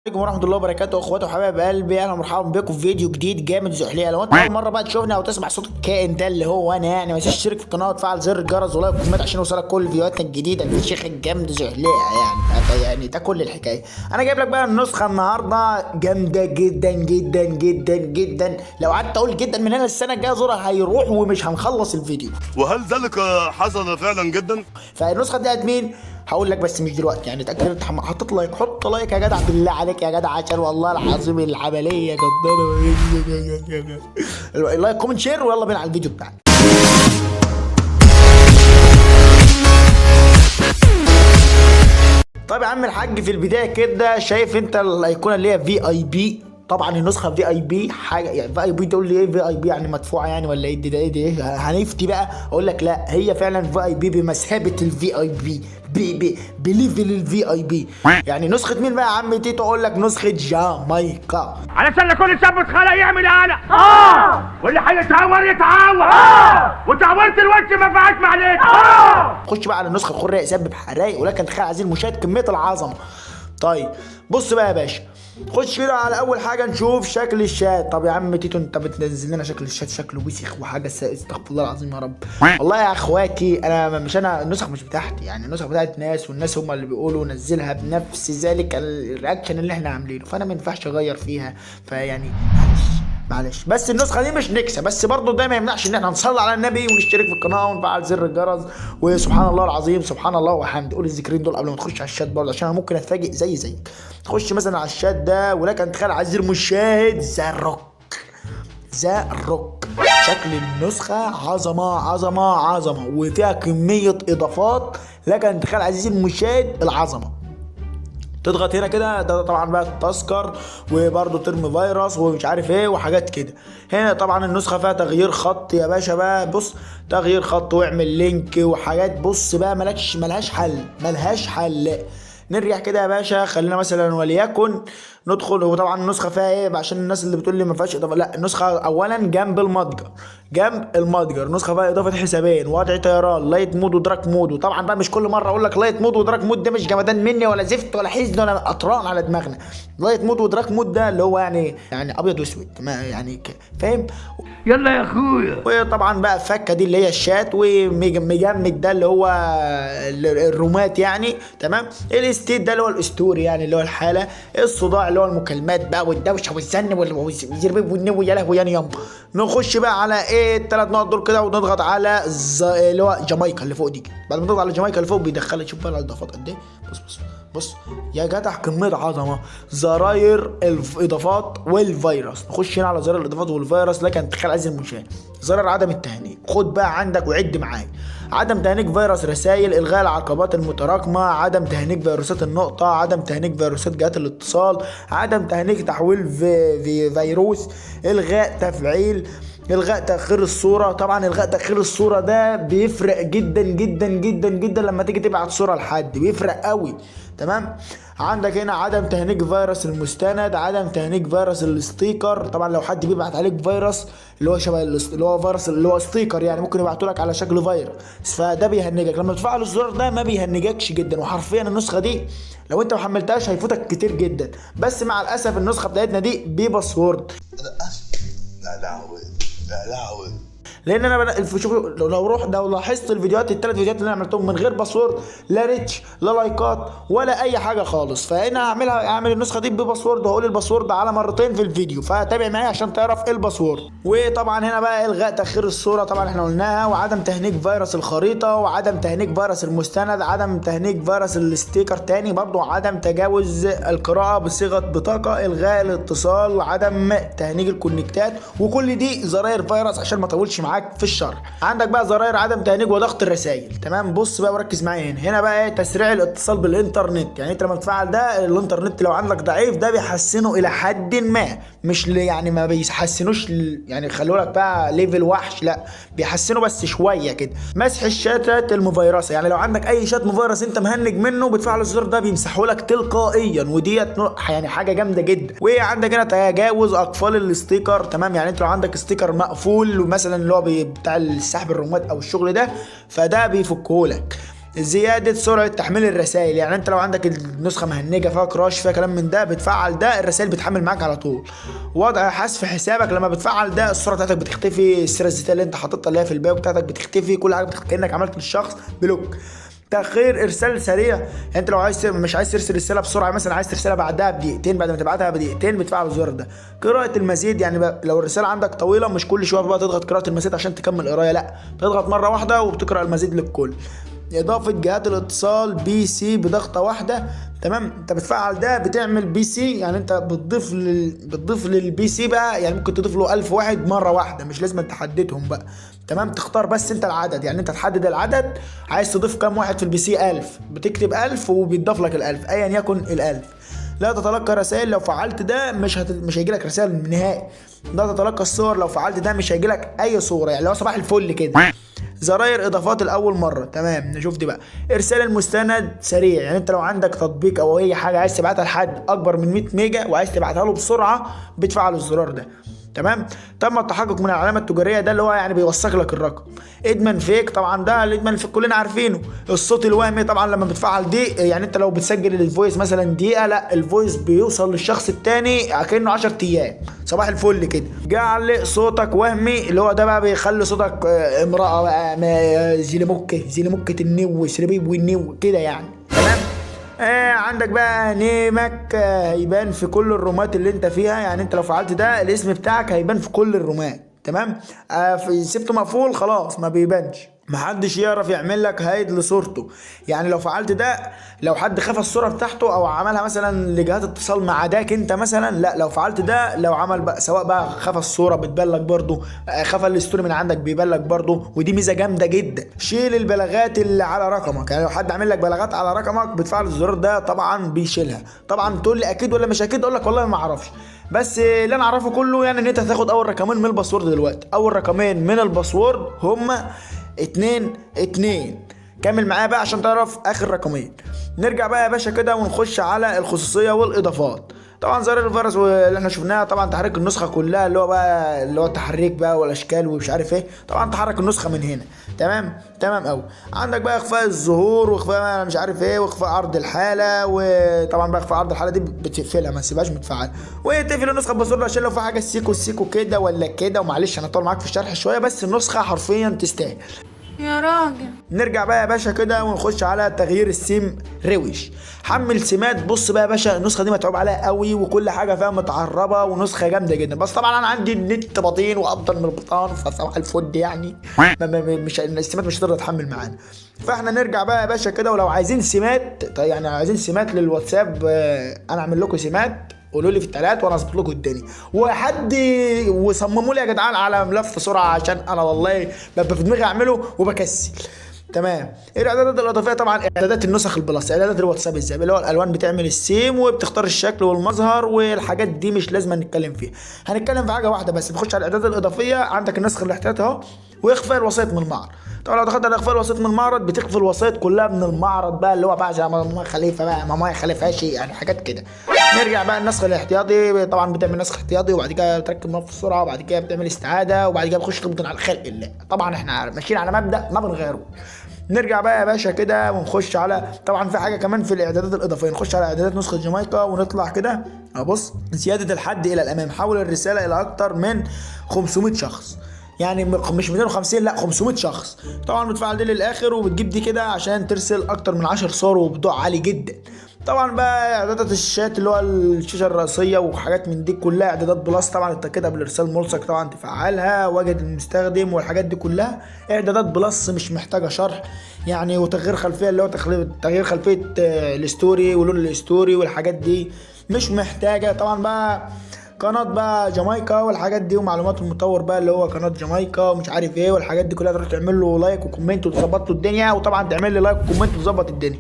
عليكم ورحمه الله وبركاته اخواتي وحبايب قلبي، اهلا ومرحبا بكم في فيديو جديد جامد زحلية. لو انت اول مره بقى تشوفني او تسمع صوت الكائن ده اللي هو انا، يعني ما تنساش تشترك في القناه وتفعل زر الجرس ولايك وكومنت عشان يوصلك كل فيديوهاتنا الجديده في الشيخ الجامد زحلية. يعني ده كل الحكايه. انا جايب لك بقى النسخه النهارده جامده جدا جدا جدا جدا. لو قعدت اقول جدا من هنا السنه الجايه زورها هيروح ومش هنخلص الفيديو. وهل ذلك حصل فعلا جدا؟ فالنسخه دي مين؟ هقول لك بس مش دلوقتي، يعني اتاكد انت حطيت لايك. حط لايك يا جدع بالله عليك يا جدع، عشان والله العظيم العمليه جدانه. اللايك كومنت شير ويلا بينا على الفيديو بتاعنا. طيب يا عم الحاج، في البدايه كده شايف انت الايقونه اللي هي في اي بي؟ طبعا النسخه في اي بي حاجه، يعني في اي بي تقول لي ايه في اي بي؟ يعني مدفوعه يعني ولا ايه؟ ده ايه هنفتي بقى. اقول لك لا، هي فعلا في اي بي بمثابه الفي اي بي بليفل الفي اي بي. يعني نسخه مين بقى يا عم تيتو؟ اقول لك نسخه جامايكا، علشان كل شاب اتخلق يعمل قلق. واللي هيتعور يتعور. وتعورت الوجه ما فيهاش معلش. خش بقى على النسخه الخريه يسبب حرايق، ولكن تخيل عزيزي المشاهد كميه العظمه. طيب بص بقى يا باشا، خش كده على اول حاجه نشوف شكل الشات. طب يا عم تيتو انت بتنزل لنا شكل الشات شكله وسخ وحاجه استغفر الله العظيم يا رب. والله يا اخواتي انا النسخه مش بتاعتي، يعني النسخه بتاعت ناس، والناس هم اللي بيقولوا نزلها بنفس ذلك الرياكشن اللي احنا عاملينه، فانا ما ينفعش اغير فيها. فيعني معلش بس النسخه دي مش نكسه، بس برضه ده ما يمنعش ان احنا نصلي على النبي ونشترك في القناه ونفعل زر الجرس. وسبحان الله العظيم، سبحان الله وحمد. قول الذكرين دول قبل ما تخش على الشات برضه، عشان انا ممكن اتفاجئ زيك. تخش مثلا على الشات ده، ولكن تخيل عزيزي المشاهد ذا روك. شكل النسخه عظمه وفيها كميه اضافات، لكن تخيل عزيزي المشاهد العظمه. تضغط هنا كده، ده طبعا بقى التذكر، وبرده ترمي فيروس ومش عارف ايه وحاجات كده. هنا طبعا النسخه فيها تغيير خط يا باشا بقى. بص تغيير خط واعمل لينك وحاجات. بص بقى ملهاش حل. نرجع كده يا باشا، خلينا مثلا وليكن ندخل. وطبعا النسخه فيها ايه عشان الناس اللي بتقول لي ما فيهاش اضافه؟ لا، النسخه اولا جنب المتجر النسخه فيها اضافه حسابين، وضع طيران، لايت مود ودراك مود. وطبعا بقى مش كل مره اقول لك لايت مود ودراك مود، ده مش جمدان مني ولا زفت ولا حزن ولا قطران على دماغنا. لايت مود ودراك مود ده اللي هو يعني ابيض واسود، يعني فاهم؟ يلا يا اخويا. وطبعا بقى فكه دي اللي هي الشات، ومجمد ده اللي هو الرومات يعني. تمام. الاستيت ده اللي هو الاسطوري، يعني اللي هو الحاله. الصداع اللي هو المكالمات بقى والدوشه والزن والزربيب والنو. يا لهوي يعني يما. نخش بقى على ايه الثلاث نقط دول كده، ونضغط على اللي هو جامايكا اللي فوق دي. بعد ما نضغط على جامايكا اللي فوق بيدخلك. شوف بقى الاضافات قد ايه. بص يا جدع كميه عظمه. زراير الاضافات والفيروس. نخش هنا على زراير الاضافات والفيروس، لكن تخيل عزيزي المشاهد زرار عدم التهنيج. خد بقى عندك وعد معايا. عدم تهنيج فيروس رسائل، الغاء العقبات المتراكمه، عدم تهنيج فيروسات النقطه، عدم تهنيج فيروسات جهات الاتصال، عدم تهنيج تحويل في فيروس، الغاء تاخير الصوره. طبعا الغاء تاخير الصوره ده بيفرق جدا جدا جدا جدا لما تيجي تبعت صوره لحد، بيفرق قوي. تمام. عندك هنا عدم تهنيج فيروس المستند، عدم تهنيج فيروس الستيكر. طبعا لو حد بيبعت عليك فيروس اللي هو شبه اللي هو فيروس اللي هو ستيكر، يعني ممكن يبعتوا لك على شكل فيروس، فده بيهنجك. لما تفعل الزرار ده ما بيهنجكش جدا. وحرفيا النسخه دي لو انت ما حملتهاش هيفوتك كتير جدا. بس مع الاسف النسخه بتاعتنا دي بباسورد. لا لهوي. لان انا شوف، لو لاحظت الفيديوهات الثلاث فيديوهات اللي انا عملتهم من غير باسورد، لا ريتش لا لايكات ولا اي حاجه خالص. فانا هعمل النسخه دي بباسورد، وهقول الباسورد على مرتين في الفيديو، فتابع معايا عشان تعرف ايه الباسورد. وطبعا هنا بقى الغاء تاخير الصوره، طبعا احنا قلناها، وعدم تهنيج فيروس الخريطه، وعدم تهنيج فيروس المستند، عدم تهنيج فيروس الستيكر تاني برضو، عدم تجاوز القراءه بصيغه بطاقه، الغاء الاتصال، عدم تهنيج الكونكتات. وكل دي زراير فيروس عشان ما اطولش معاك في الشرح. عندك بقى زراير عدم تهنيج وضغط الرسائل. تمام. بص بقى وركز معايا هنا بقى ايه تسريع الاتصال بالانترنت. يعني انت لما تفعل ده الانترنت لو عندك ضعيف ده بيحسنه الى حد ما، مش يعني ما بيحسنوش يعني خلوا لك بقى ليفل وحش، لا بيحسنوا بس شويه كده. مسح الشاتات المفيرسه، يعني لو عندك اي شات مفيرس انت مهنج منه بتفعل الزر ده بيمسحه لك تلقائيا، وديت يعني حاجه جامده جدا. وعندك هنا تجاوز اقفال الاستيكر. تمام. يعني انت لو عندك استيكر مقفول مثلا اللي هو بتاع السحب الرمات او الشغل ده، فده بيفكهولك. زيادة سرعة تحميل الرسائل. يعني انت لو عندك النسخة مهنجة فيها كراش فيها كلام من ده، بتفعل ده الرسائل بتحمل معاك على طول. وضع حذف حسابك، لما بتفعل ده الصورة بتاعتك بتختفي، السيرة الذاتية اللي انت حاططها اللي هي في البايو بتاعتك بتختفي، كل حاجة كأنك عملت للشخص بلوك. تأخير إرسال سريع، يعني أنت لو عايز مش عايز ترسل رسالة بسرعة، مثلا عايز ترسلها بعدها بدقيقتين، بعد ما تبعتها بدقيقتين بتفعل الزرار ده. قراءة المزيد، يعني لو الرسالة عندك طويلة مش كل شوية بقى تضغط قراءة المزيد عشان تكمل قراية، لا تضغط مرة واحدة وبتقرأ المزيد للكل. إضافة جهات الاتصال بي سي بضغطة واحدة، تمام. انت بتفعل ده بتعمل بي سي، يعني انت بتضيف للبي سي بقى، يعني ممكن تضيف له 1000 واحد مرة واحدة، مش لازم تحددهم بقى، تمام. تختار بس انت العدد، يعني انت تحدد العدد، عايز تضيف كام واحد في البي سي 1000، بتكتب 1000 وبيتضاف لك ال1000 ايا يكن ال1000. لا تتلقى رسائل، لو فعلت ده مش هيجي لك رسائل نهائي. لا تتلقى الصور، لو فعلت ده مش هيجي لك اي صورة، يعني لو صباح الفل كده. زراير اضافات الاول مره، تمام. نشوف دي بقى. ارسال المستند سريع، يعني انت لو عندك تطبيق او اي حاجه عايز تبعتها لحد اكبر من 100 ميجا وعايز تبعتها له بسرعه، بتفعل الزرار ده، تمام. تم التحقق من العلامه التجاريه، ده اللي هو يعني بيوثق لك الرقم. ادمان فيك، طبعا ده الادمان فيك كلنا عارفينه. الصوت الوهمي، طبعا لما بتفعل دي، يعني انت لو بتسجل الفويس مثلا دقيقه، لا الفويس بيوصل للشخص التاني كانه 10 ايام، صباح الفل كده. جعل صوتك وهمي، اللي هو ده بقى بيخلي صوتك امراه بقى، زيلمكه النو سربيب والنو كده يعني، تمام. عندك بقى نيمك هيبان في كل الرومات اللي انت فيها، يعني انت لو فعلت ده الاسم بتاعك هيبان في كل الرومات، تمام. سبته مقفول خلاص ما بيبانش. محدش يعرف يعمل لك هايد لصورته، يعني لو فعلت ده لو حد خفى الصوره بتاعته او عملها مثلا لجهات اتصال مع عداك انت مثلا، لا لو فعلت ده لو عمل بقى سواء بقى خفى الصوره بتبان لك برده، خفى الستوري من عندك بيبان لك برده، ودي ميزه جامده جدا. شيل البلاغات اللي على رقمك، يعني لو حد عامل لك بلاغات على رقمك بتفعل الزرار ده طبعا بيشيلها. طبعا تقول لي اكيد ولا مش اكيد، اقول لك والله ما اعرفش، بس اللي انا اعرفه كله يعني ان انت هتاخد اول رقمين من الباسورد دلوقتي. اول رقمين من الباسورد هما 2 كمل معايا بقى عشان تعرف اخر رقمين. نرجع بقى يا باشا كده ونخش على الخصوصيه والاضافات. طبعا زرار الفيروس اللي احنا شفناها، طبعا تحريك النسخه كلها اللي هو التحريك بقى والاشكال ومش عارف ايه، طبعا تحرك النسخه من هنا، تمام قوي. عندك بقى اخفاء الظهور واخفاء مش عارف ايه واخفاء عرض الحاله، وطبعا بقى اخفاء عرض الحاله دي بتقفلها ما تسيبهاش متفعله، وتقفل النسخه بباسورد عشان لو في حاجه سيكو كده ولا كده. ومعلش انا هطول معاك في الشرح شويه، بس النسخه حرفيا تستاهل يا راجل. نرجع بقى يا باشا كده ونخش على تغيير السيم روش. حمل سمات، بص بقى يا باشا النسخه دي متعوب عليها قوي وكل حاجه فيها متعربه ونسخه جامده جدا، بس طبعا انا عندي النت بطين وافضل من البطان فصباح الفل يعني مش السمات مش هتقدر تحمل معانا. فاحنا نرجع بقى يا باشا كده، ولو عايزين سمات يعني عايزين سمات للواتساب، انا اعمل لكم سمات، قولوا لي في التلات وانا اظبط لكم الدنيا. وصمموا لي يا جدعان على ملف سرعه عشان انا والله ببقى في دماغي اعمله وبكسل، تمام. الاعدادات الاضافيه، طبعا اعدادات النسخ البلس، اعدادات الواتساب ازاي اللي هو الالوان بتعمل السيم وبتختار الشكل والمظهر والحاجات دي مش لازم نتكلم فيها، هنتكلم في حاجه واحده بس. بخش على الاعدادات الاضافيه، عندك النسخ الاحتياطي اهو، واخفاء الوسائط من المعرض. طبعا لو دخلت على اخفاء الوسائط من المعرض بتخفي الوسائط كلها من المعرض بقى، اللي هو بقى زي ماما خليفه بقى ماما خليفه شيء يعني حاجات كده. نرجع بقى النسخ الاحتياطي، طبعا بتعمل نسخ احتياطي وبعد كده بتركب ملف السرعه وبعد كده بتعمل استعاده وبعد كده بتخش تبطن على خلق الله. طبعا احنا ماشيين على مبدا ما بنغيره. نرجع بقى يا باشا كده ونخش على، طبعا في حاجه كمان في الاعدادات الاضافيه، نخش على اعدادات نسخه جامايكا ونطلع كده. بص، زياده الحد الى الامام، حول الرساله الى اكتر من 500 شخص، يعني مش 250 لا 500 شخص. طبعا بتفعل دي للاخر وبتجيب دي كده عشان ترسل اكتر من 10 صور وبضوء عالي جدا. طبعا بقى اعدادات الشات اللي هو الشاشه الرئيسيه وحاجات من دي كلها، اعدادات بلس طبعا التاكيد بالارسال ملصق طبعا تفعلها، واجهه المستخدم والحاجات دي كلها اعدادات بلس مش محتاجه شرح يعني. وتغيير خلفيه اللي هو تغيير خلفيه الستوري ولون الستوري والحاجات دي مش محتاجه. طبعا بقى قناه بقى جامايكا والحاجات دي ومعلومات المطور بقى اللي هو قناه جامايكا ومش عارف ايه والحاجات دي كلها، تروح تعمل له لايك وكومنت وتظبط له الدنيا، وطبعا تعمل لي لايك وكومنت وتظبط الدنيا.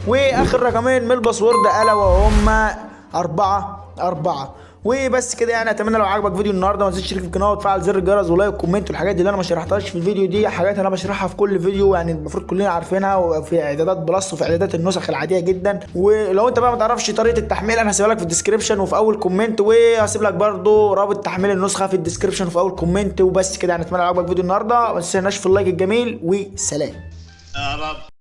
واخر رقمين من الباسورد الا وهما 4 وبس كده يعني. اتمنى لو عجبك فيديو النهارده ما تنساش تشترك في القناه وتفعل زر الجرس ولايك وكومنت والحاجات دي اللي انا ما شرحتهاش في الفيديو، دي حاجات انا بشرحها في كل فيديو يعني المفروض كلنا عارفينها، وفي اعدادات بلس وفي اعدادات النسخ العاديه جدا. ولو انت بقى ما تعرفش طريقه التحميل انا هسيبها لك في الديسكربشن وفي اول كومنت، وهسيب لك برده رابط تحميل النسخه في الديسكربشن وفي اول كومنت. وبس كده يعني. اتمنى لو عجبك فيديو النهارده ما تنساش في اللايك الجميل، وسلام. يا رب.